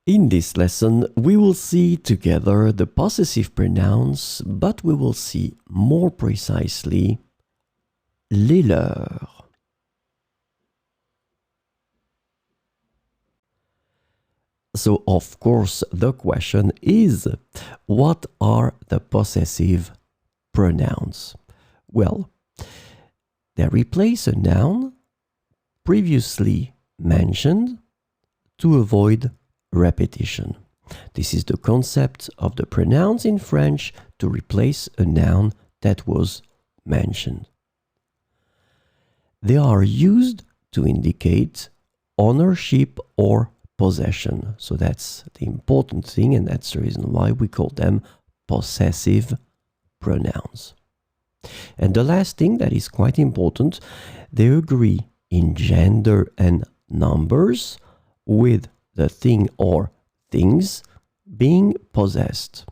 In this lesson, we will see together the possessive pronouns, but we will see more precisely les leurs. So, of course, the question is, what are the possessive pronouns? Well, they replace a noun previously mentioned to avoid repetition. This is the concept of the pronouns in French to replace a noun that was mentioned. They are used to indicate ownership or possession. So that's the important thing, and that's the reason why we call them possessive pronouns. And the last thing that is quite important, they agree in gender and numbers with the thing or things being possessed.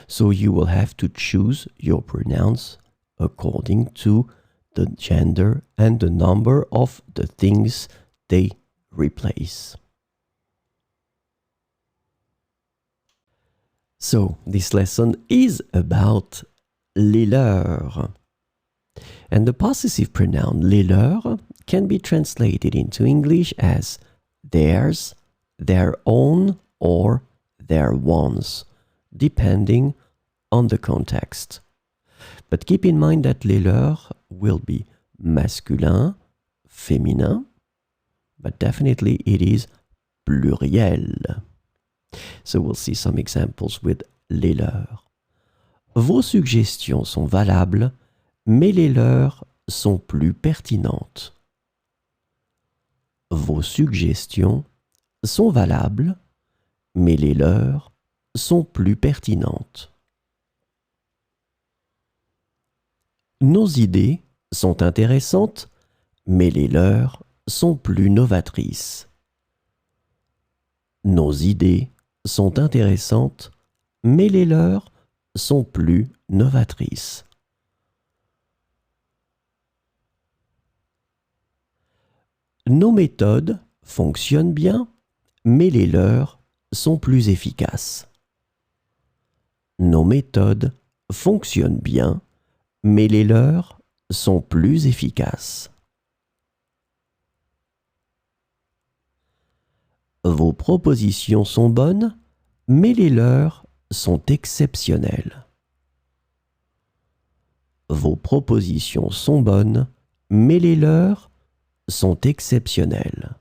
So you will have to choose your pronouns according to the gender and the number of the things they replace. So this lesson is about les leurs. And the possessive pronoun les leurs can be translated into English as theirs, their own, or their ones, depending on the context. But keep in mind that les leurs will be masculin, féminin, but definitely it is pluriel. So we'll see some examples with les leurs. Vos suggestions sont valables, mais les leurs sont plus pertinentes. Vos suggestions sont valables, mais les leurs sont plus pertinentes. Nos idées sont intéressantes, mais les leurs sont plus novatrices. Nos idées sont intéressantes, mais les leurs sont plus novatrices. Nos méthodes fonctionnent bien, mais les leurs sont plus efficaces. Nos méthodes fonctionnent bien, mais les leurs sont plus efficaces. Vos propositions sont bonnes, mais les leurs sont exceptionnelles. Vos propositions sont bonnes, mais les leurs sont exceptionnelles.